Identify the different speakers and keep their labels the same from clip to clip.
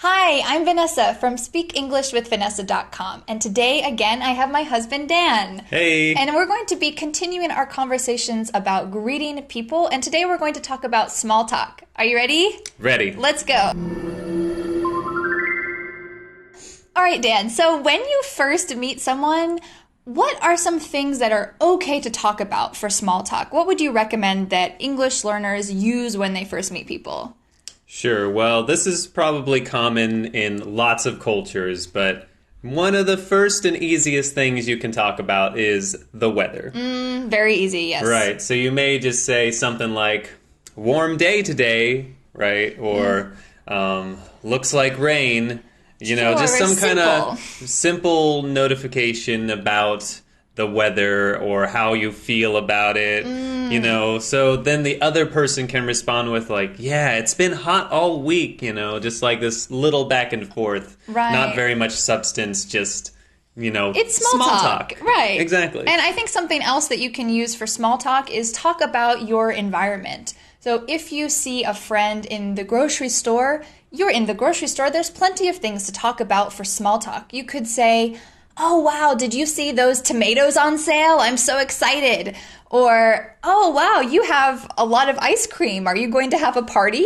Speaker 1: Hi, I'm Vanessa from SpeakEnglishWithVanessa.com, and today, again, I have my husband, Dan.
Speaker 2: Hey!
Speaker 1: And we're going to be continuing our conversations about greeting people, and today we're going to talk about small talk. Are you ready?
Speaker 2: Ready.
Speaker 1: Let's go. All right, Dan, so when you first meet someone, what are some things that are okay to talk about for small talk? What would you recommend that English learners use when they first meet people?
Speaker 2: Sure. Well, this is probably common in lots of cultures, but one of the first and easiest things you can talk about is the weather.
Speaker 1: Very easy, yes.
Speaker 2: Right. So you may just say something like, warm day today, right? Or looks like rain. You know,
Speaker 1: Sure,
Speaker 2: just some kind of
Speaker 1: simple.
Speaker 2: simple notification about the weather or how you feel about it, you know, so then the other person can respond with like, yeah, it's been hot all week, you know, just like this little back and forth.
Speaker 1: Right.
Speaker 2: Not very much substance, just, you know,
Speaker 1: It's small talk. Right.
Speaker 2: Exactly.
Speaker 1: And I think something else that you can use for small talk is talk about your environment. So if you see a friend in the grocery store, you're in the grocery store, there's plenty of things to talk about for small talk. You could say, oh, wow, did you see those tomatoes on sale? I'm so excited. Or, oh, wow, you have a lot of ice cream. Are you going to have a party?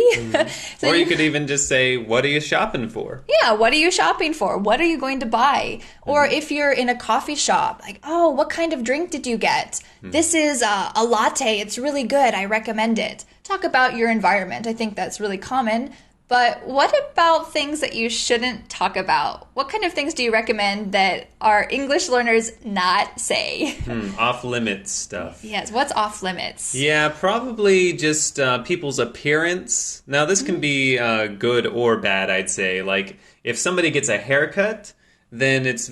Speaker 2: Or you could even just say, what are you shopping for?
Speaker 1: Yeah, what are you shopping for? What are you going to buy? Or if you're in a coffee shop, like, oh, what kind of drink did you get? This is a latte. It's really good. I recommend it. Talk about your environment. I think that's really common. But what about things that you shouldn't talk about? What kind of things do you recommend that our English learners not say?
Speaker 2: Off limits stuff.
Speaker 1: Yes, what's off limits?
Speaker 2: Yeah, probably just people's appearance. Now, this can be good or bad, I'd say. Like, if somebody gets a haircut, then it's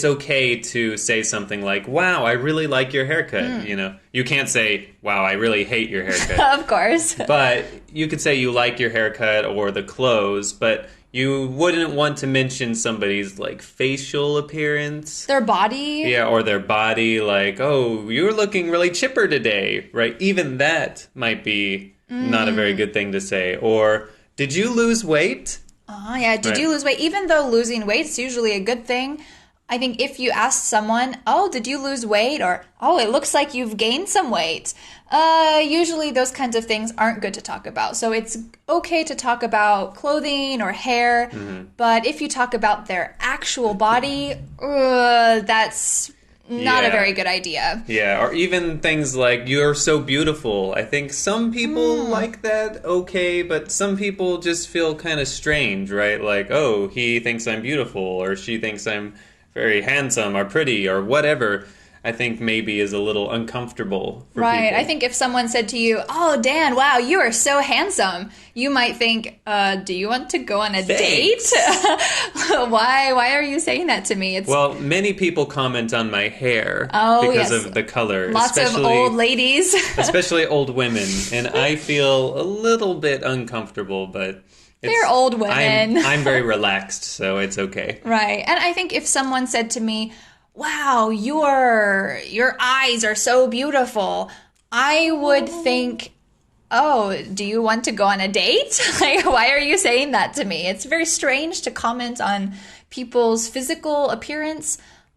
Speaker 2: okay to say something like, wow, I really like your haircut, you know. You can't say, wow, I really hate your haircut.
Speaker 1: Of course.
Speaker 2: But you could say you like your haircut or the clothes, but you wouldn't want to mention somebody's, like, facial appearance.
Speaker 1: Their body?
Speaker 2: Yeah, or their body, like, oh, you're looking really chipper today, right? Even that might be not a very good thing to say. Or, did you lose weight?
Speaker 1: Oh, yeah. Did you lose weight? Even though losing weight is usually a good thing, I think if you ask someone, oh, did you lose weight? Or, oh, it looks like you've gained some weight. Usually those kinds of things aren't good to talk about. So it's okay to talk about clothing or hair. But if you talk about their actual body, that's not a very good idea.
Speaker 2: Yeah, or even things like, you're so beautiful. I think some people like that, okay, but some people just feel kind of strange, right? Like, oh, he thinks I'm beautiful, or she thinks I'm very handsome, or pretty, or whatever. I think maybe is a little uncomfortable for people.
Speaker 1: I think if someone said to you, oh, Dan, wow, you are so handsome, you might think, do you want to go on a date? Why are you saying that to me?
Speaker 2: Well, many people comment on my hair
Speaker 1: yes.
Speaker 2: of the color.
Speaker 1: Lots of old ladies.
Speaker 2: Especially old women. And I feel a little bit uncomfortable, but
Speaker 1: they're old women.
Speaker 2: I'm very relaxed, so it's okay.
Speaker 1: Right. And I think if someone said to me, wow, your eyes are so beautiful, I would think, oh, do you want to go on a date? Like, why are you saying that to me? It's very strange to comment on people's physical appearance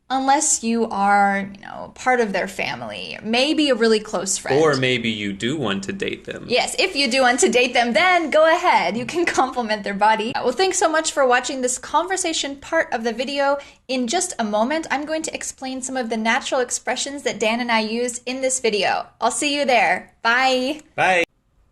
Speaker 1: unless you are, you know, part of their family, maybe a really close friend.
Speaker 2: Or maybe you do want to date them.
Speaker 1: Yes, if you do want to date them, then go ahead. You can compliment their body. Well, thanks so much for watching this conversation part of the video. In just a moment, I'm going to explain some of the natural expressions that Dan and I used in this video. I'll see you there. Bye.
Speaker 2: Bye.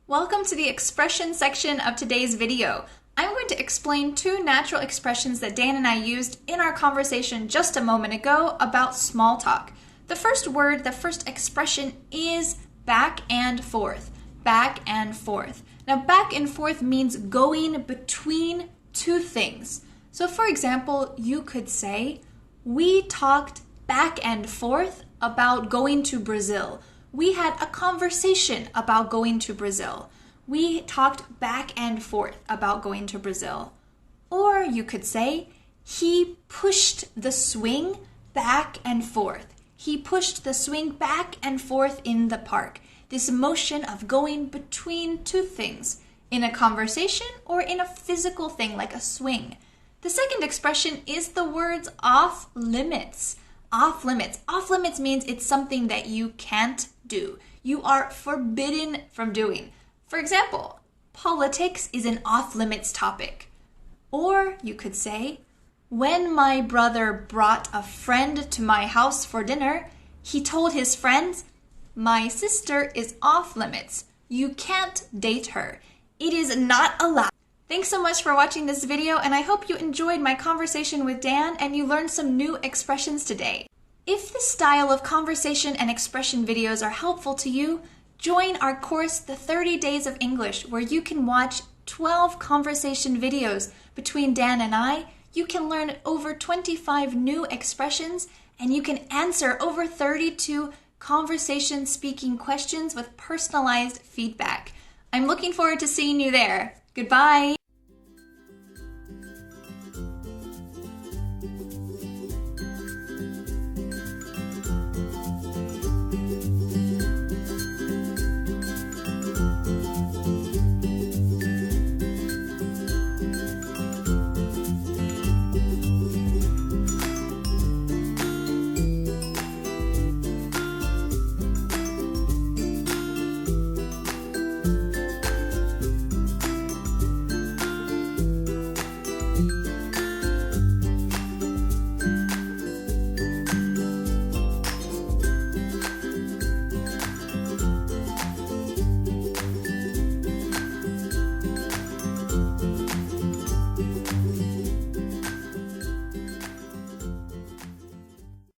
Speaker 1: Welcome to the expression section of today's video. I'm going to explain two natural expressions that Dan and I used in our conversation just a moment ago about small talk. The first expression is back and forth. Back and forth. Now, back and forth means going between two things. So, for example, you could say, we talked back and forth about going to Brazil. We had a conversation about going to Brazil. We talked back and forth about going to Brazil. Or you could say, he pushed the swing back and forth. He pushed the swing back and forth in the park. This motion of going between two things. in a conversation or in a physical thing like a swing. The second expression is the words off limits. Off limits. Off limits means it's something that you can't do. You are forbidden from doing. For example, politics is an off-limits topic. Or you could say, when my brother brought a friend to my house for dinner, he told his friends, my sister is off-limits. You can't date her. It is not allowed. Thanks so much for watching this video, and I hope you enjoyed my conversation with Dan and you learned some new expressions today. If this style of conversation and expression videos are helpful to you, join our course, The 30 Days of English, where you can watch 12 conversation videos between Dan and I. You can learn over 25 new expressions, and you can answer over 32 conversation speaking questions with personalized feedback. I'm looking forward to seeing you there. Goodbye.